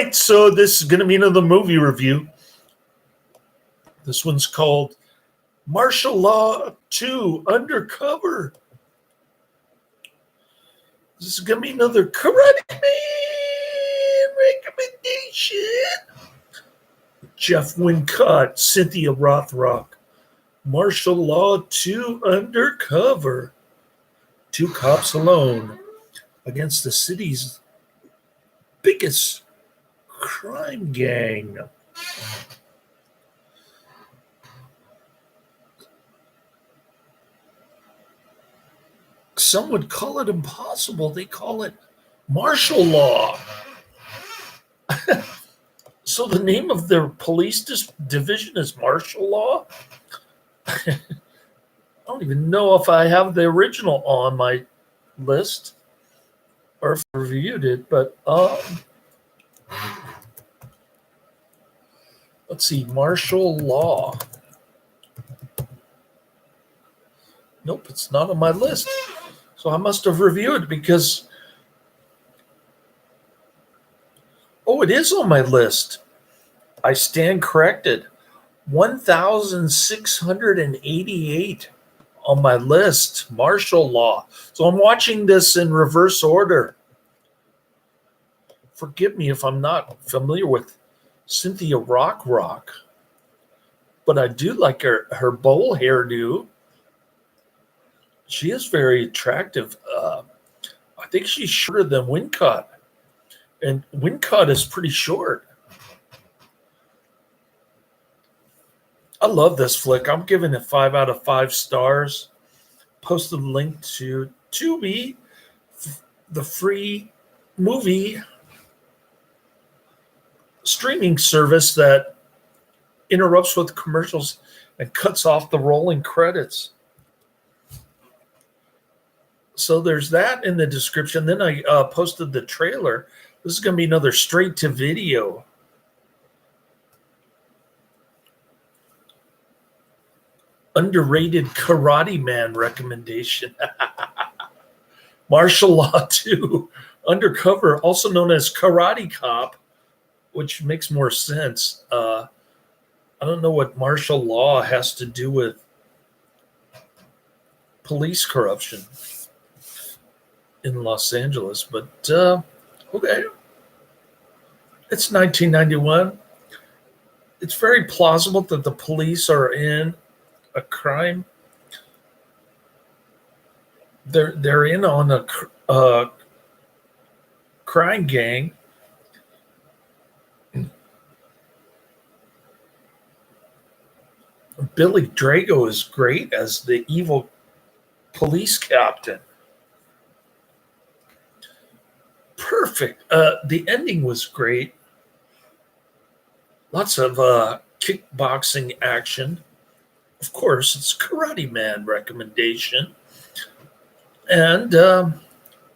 right, so this is going to be another movie review. This one's called Martial Law 2 Undercover. This is going to be another Karate Man recommendation. Jeff Wincott, Cynthia Rothrock. Martial Law 2 Undercover. Two cops alone against the city's biggest crime gang. Some would call it impossible. They call it martial law. So the name of their police division is martial law? I don't even know if I have the original on my list or if I reviewed it, but let's see, martial law. Nope, it's not on my list. So I must have reviewed it because, oh, it is on my list. I stand corrected. 1,688 on my list, martial law. So I'm watching this in reverse order. Forgive me if I'm not familiar with Cynthia Rothrock, but I do like her bowl hairdo. She is very attractive. I think she's shorter than Wincott, and Wincott is pretty short. I love this flick. I'm giving it 5 out of 5 stars. Posted a link to Tubi, the free movie streaming service that interrupts with commercials and cuts off the rolling credits. So there's that in the description. Then I posted the trailer. This is going to be another straight to video. Underrated Karate Man recommendation. Martial Law 2 Undercover, also known as Karate Cop, which makes more sense. I don't know what martial law has to do with police corruption in Los Angeles, but okay. It's 1991. It's very plausible that the police are in a crime. They're in on a crime gang. Billy Drago is great as the evil police captain. Perfect. The ending was great. Lots of kickboxing action. Of course, it's Karate Man recommendation. And,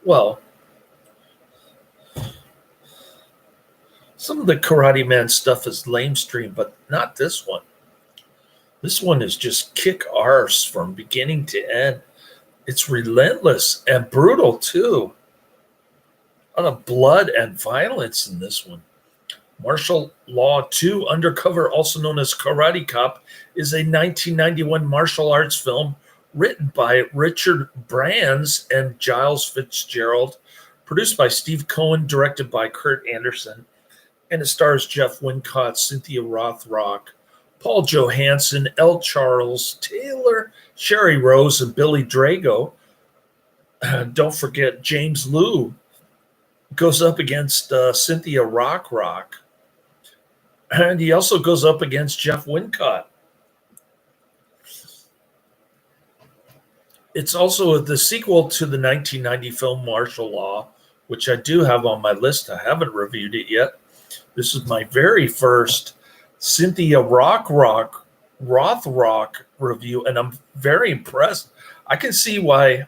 well, some of the Karate Man stuff is lamestream, but not this one. This one is just kick arse from beginning to end. It's relentless and brutal, too. A lot of blood and violence in this one. Martial Law 2 Undercover, also known as Karate Cop, is a 1991 martial arts film written by Richard Brands and Giles Fitzgerald, produced by Steve Cohen, directed by Kurt Anderson, and it stars Jeff Wincott, Cynthia Rothrock, Paul Johansson, L. Charles Taylor, Sherry Rose, and Billy Drago. Don't forget James Liu goes up against Cynthia Rothrock. And he also goes up against Jeff Wincott. It's also the sequel to the 1990 film Martial Law, which I do have on my list. I haven't reviewed it yet. This is my very first Cynthia Rothrock review, and I'm very impressed. I can see why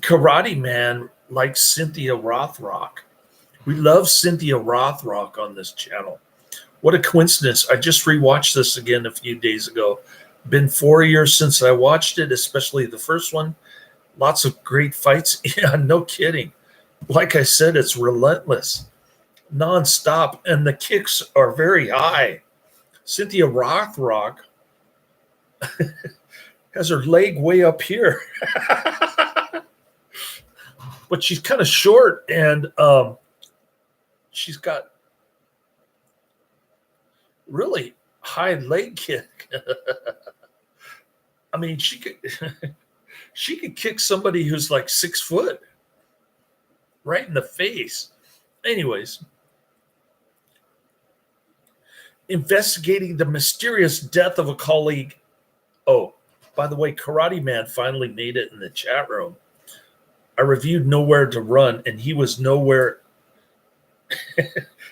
Karate Man likes Cynthia Rothrock. We love Cynthia Rothrock on this channel. What a coincidence. I just rewatched this again a few days ago. Been 4 years since I watched it, especially the first one. Lots of great fights. Yeah, no kidding. Like I said, it's relentless, nonstop, and the kicks are very high. Cynthia Rothrock has her leg way up here, but she's kind of short, and she's got really high leg kick. I mean, she could she could kick somebody who's like 6 foot right in the face. Anyways, investigating the mysterious death of a colleague. Oh, by the way, Karate Man finally made it in the chat room. I reviewed Nowhere to Run, and he was nowhere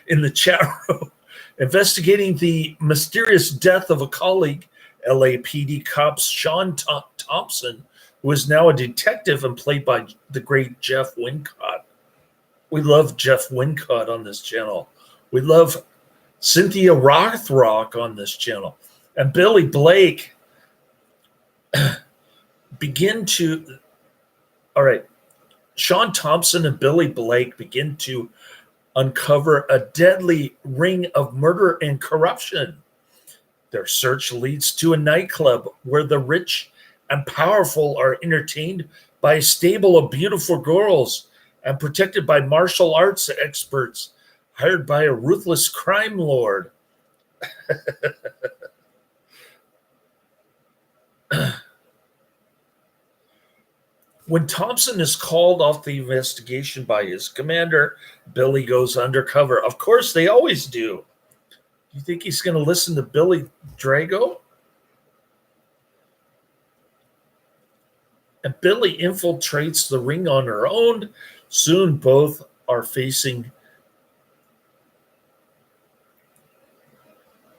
in the chat room. Investigating the mysterious death of a colleague, LAPD cop Sean Thompson, who is now a detective and played by the great Jeff Wincott. We love Jeff Wincott on this channel. We love Cynthia Rothrock on this channel. And Billy Blake all right, Sean Thompson and Billy Blake begin to uncover a deadly ring of murder and corruption. Their search leads to a nightclub where the rich and powerful are entertained by a stable of beautiful girls and protected by martial arts experts hired by a ruthless crime lord. When Thompson is called off the investigation by his commander, Billy goes undercover. Of course, they always do. You think he's going to listen to Billy Drago? And Billy infiltrates the ring on her own. Soon both are facing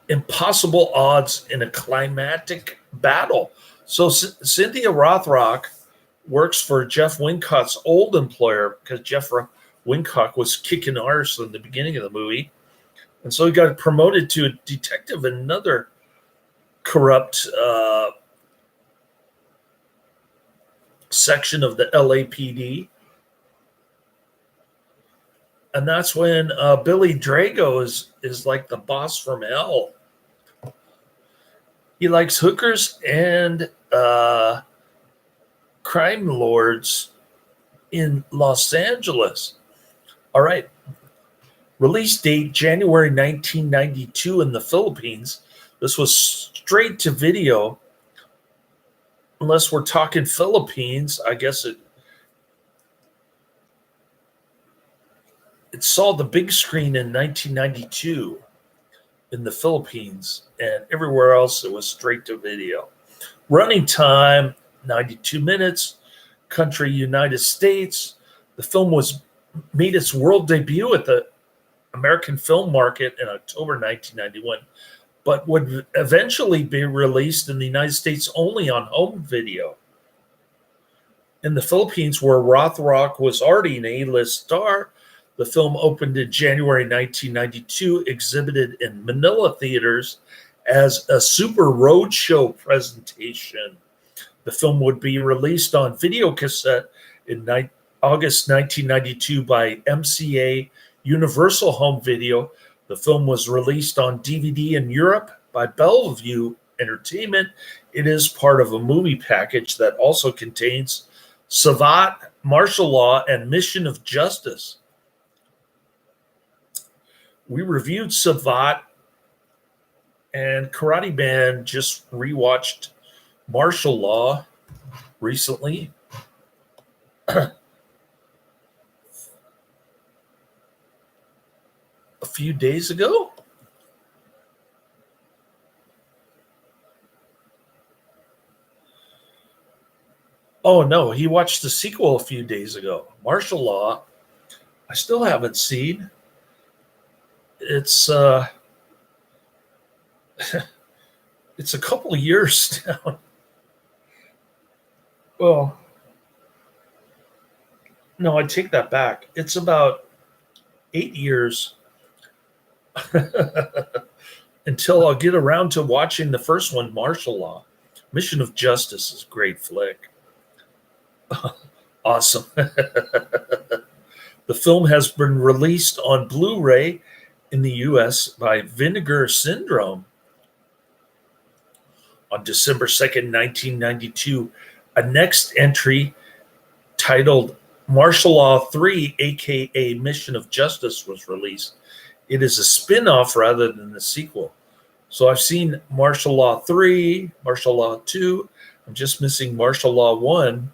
impossible odds in a climactic battle. So Cynthia Rothrock works for Jeff Wincott's old employer because Jeff Wincott was kicking arse in the beginning of the movie. And so he got promoted to a detective in another corrupt section of the LAPD. And that's when Billy Drago is like the boss from hell. He likes hookers and crime lords in Los Angeles. All right. Release date January 1992 in the Philippines. This was straight to video. Unless we're talking Philippines, I guess it saw the big screen in 1992 in the Philippines, and everywhere else it was straight to video. Running time 92 minutes. Country United States. The film made its world debut at the American film market in October 1991, but would eventually be released in the United States only on home video. In the Philippines, where Rothrock was already an A-list star, the film opened in January 1992, exhibited in Manila theaters as a Super Roadshow presentation. The film would be released on video cassette in August 1992 by MCA Universal Home Video. The film was released on DVD in Europe by Bellevue Entertainment. It is part of a movie package that also contains Savat, Martial Law, and Mission of Justice. We reviewed Savat, and Karate Man just rewatched Martial Law recently. A few days ago. Oh no, he watched the sequel a few days ago. Martial Law. I still haven't seen. It's it's a couple of years now. Well, no, I take that back. It's about 8 years until I'll get around to watching the first one, Martial Law. Mission of Justice is a great flick. Awesome. The film has been released on Blu-ray in the US by Vinegar Syndrome on December 2nd, 1992. A next entry titled Martial Law 3, aka Mission of Justice, was released. It is a spin-off rather than a sequel. So I've seen Martial Law 3, Martial Law 2. I'm just missing Martial Law 1.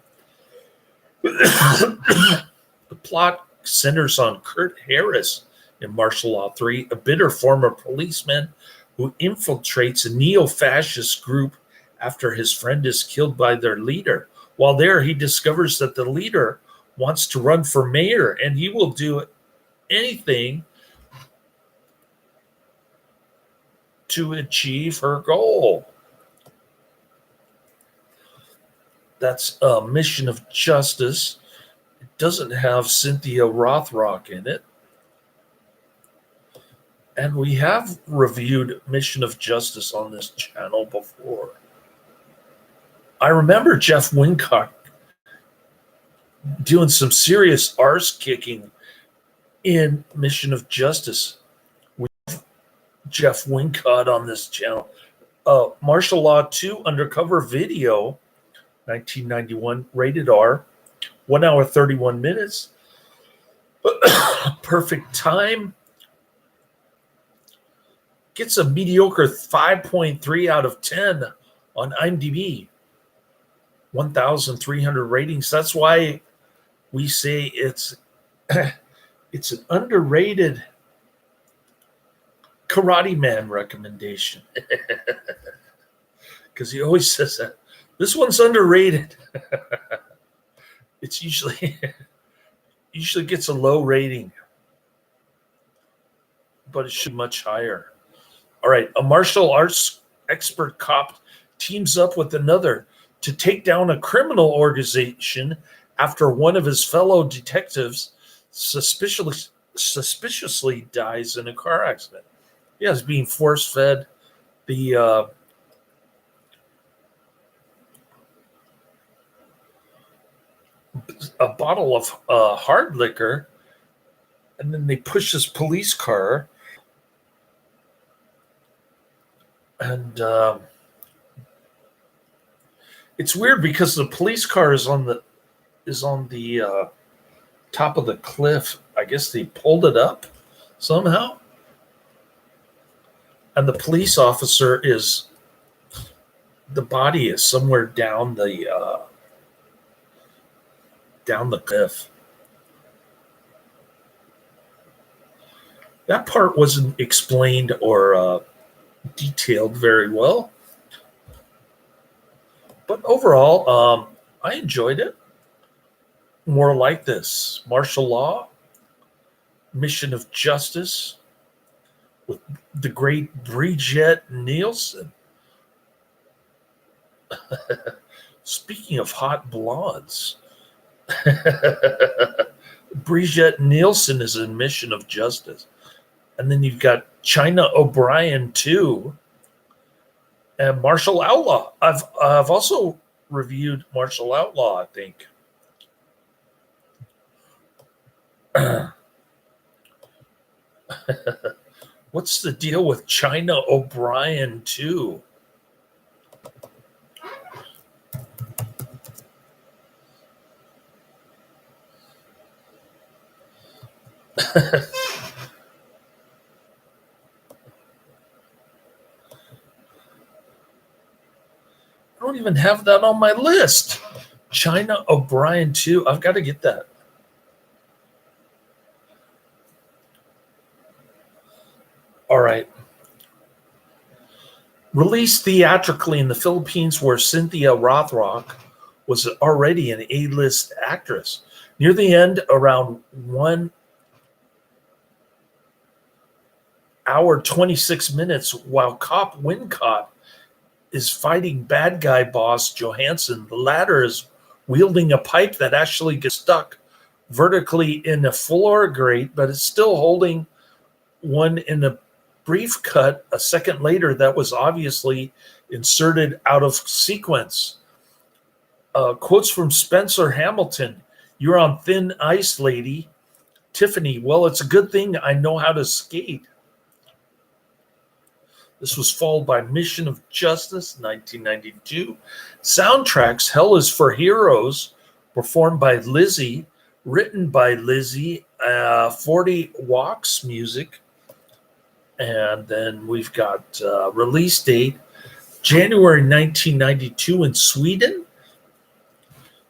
The plot centers on Kurt Harris in Martial Law 3, a bitter former policeman who infiltrates a neo-fascist group after his friend is killed by their leader. While there, he discovers that the leader wants to run for mayor, and he will do anything to achieve her goal. That's a Mission of Justice. It doesn't have Cynthia Rothrock in it. And we have reviewed Mission of Justice on this channel before. I remember Jeff Wincott doing some serious arse kicking in Mission of Justice. We have Jeff Wincott on this channel. Martial Law 2 Undercover Video, 1991, rated R, 1 hour 31 minutes. Perfect time. Gets a mediocre 5.3 out of 10 on IMDb. 1,300 ratings. That's why we say it's an underrated Karate Man recommendation. Because he always says that. This one's underrated. It's usually gets a low rating, but it should be much higher. All right, a martial arts expert cop teams up with another to take down a criminal organization after one of his fellow detectives suspiciously dies in a car accident. He is being force-fed a bottle of hard liquor, and then they push this police car, and it's weird because the police car is on the top of the cliff. I guess they pulled it up somehow, and the police officer the body is somewhere down the cliff. That part wasn't explained or detailed very well. But overall, I enjoyed it. More like this. Martial Law, Mission of Justice, with the great Brigitte Nielsen. Speaking of hot blondes, Brigitte Nielsen is in Mission of Justice. And then you've got China O'Brien 2 and Martial Outlaw. I've also reviewed Martial Outlaw, I think. What's the deal with China O'Brien 2? I don't even have that on my list. China O'Brien 2. I've got to get that. All right. Released theatrically in the Philippines, where Cynthia Rothrock was already an A-list actress. Near the end, around 1 hour 26 minutes, while cop Wincott is fighting bad guy boss Johansson, the latter is wielding a pipe that actually gets stuck vertically in a floor grate, but it's still holding one in a brief cut a second later that was obviously inserted out of sequence. Quotes from Spencer Hamilton: "You're on thin ice, lady." Tiffany, well, it's a good thing I know how to skate. This was followed by Mission of Justice, 1992. Soundtracks, Hell is for Heroes, performed by Lizzie, written by Lizzie, 40 Walks music. And then we've got release date, January 1992 in Sweden.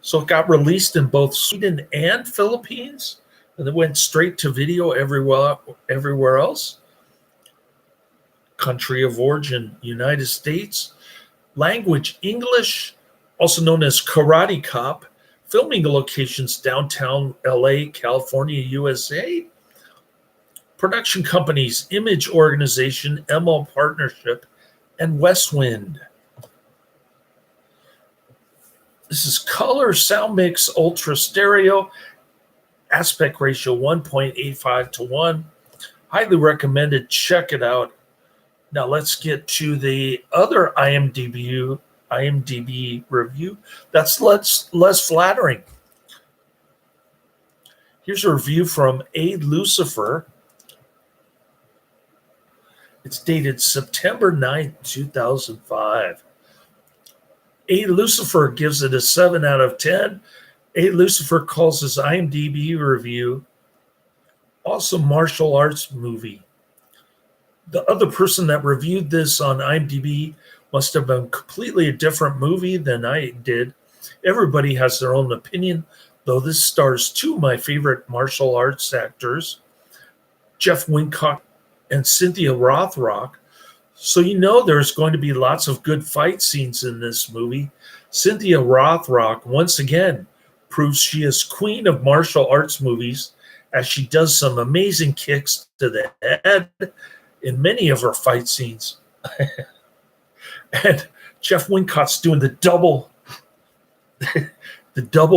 So it got released in both Sweden and Philippines, and it went straight to video everywhere else. Country of origin, United States. Language, English, also known as Karate Cop. Filming locations, downtown LA, California, USA. Production companies, Image Organization, ML Partnership, and Westwind. This is color, sound mix, ultra stereo, aspect ratio 1.85 to 1. Highly recommended. Check it out. Now let's get to the other IMDb review. That's less flattering. Here's a review from A. Lucifer. It's dated September 9th, 2005. A. Lucifer gives it a 7 out of 10. A. Lucifer calls his IMDb review awesome martial arts movie. The other person that reviewed this on IMDb must have been completely a different movie than I did. Everybody has their own opinion, though this stars two of my favorite martial arts actors, Jeff Wincott and Cynthia Rothrock. So you know there's going to be lots of good fight scenes in this movie. Cynthia Rothrock, once again, proves she is queen of martial arts movies as she does some amazing kicks to the head in many of her fight scenes. And Jeff Wincott's doing the double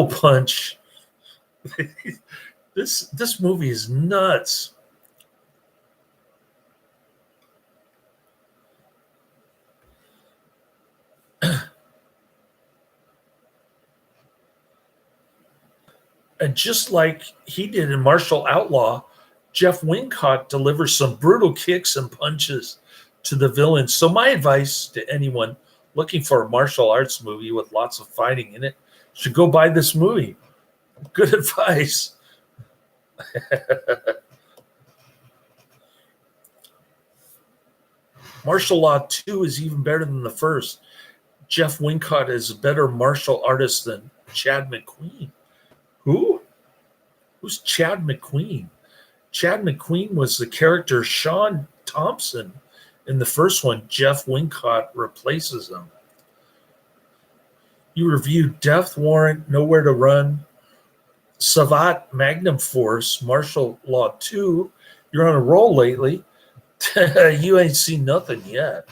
punch. This movie is nuts. And just like he did in Martial Outlaw, Jeff Wincott delivers some brutal kicks and punches to the villains. So my advice to anyone looking for a martial arts movie with lots of fighting in it should go buy this movie. Good advice. Martial Law 2 is even better than the first. Jeff Wincott is a better martial artist than Chad McQueen. Who? Who's Chad McQueen? Chad McQueen was the character Sean Thompson. In the first one, Jeff Wincott replaces him. You reviewed Death Warrant, Nowhere to Run, Savat, Magnum Force, Martial Law 2. You're on a roll lately. You ain't seen nothing yet.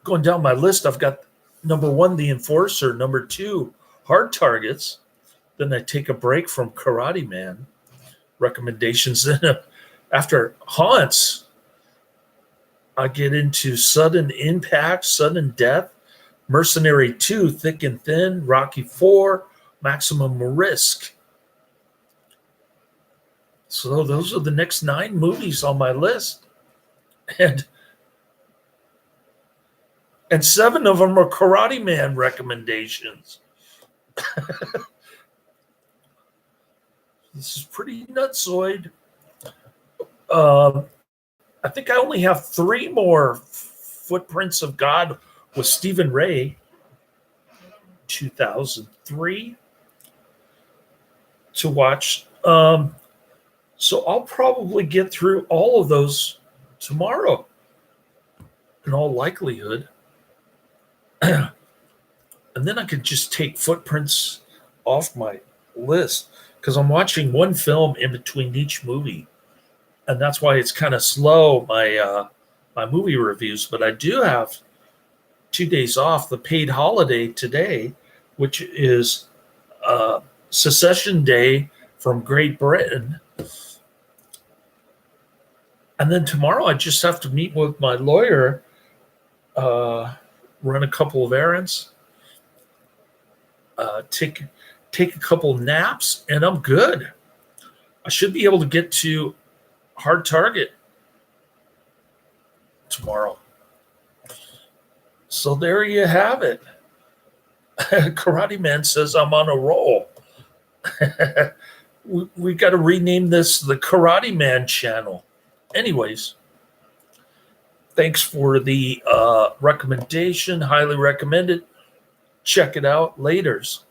Going down my list, I've got number 1, The Enforcer, number 2, Hard Targets. Then I take a break from Karate Man recommendations. Then after Haunts, I get into Sudden Impact, Sudden Death, Mercenary 2, Thick and Thin, Rocky 4, Maximum Risk. So those are the next 9 movies on my list. And 7 of them are Karate Man recommendations. This is pretty nutsoid. I think I only have 3 more Footprints of God with Stephen Ray, 2003, to watch. So I'll probably get through all of those tomorrow, in all likelihood. And then I could just take Footprints off my list because I'm watching one film in between each movie. And that's why it's kind of slow, my movie reviews. But I do have 2 days off, the paid holiday today, which is Secession Day from Great Britain. And then tomorrow I just have to meet with my lawyer, run a couple of errands, take a couple naps, and I'm good. I should be able to get to hard target tomorrow. So there you have it. Karate Man says I'm on a roll. we got to rename this the Karate Man channel. Anyways, thanks for the recommendation. Highly recommended. Check it out. Laters.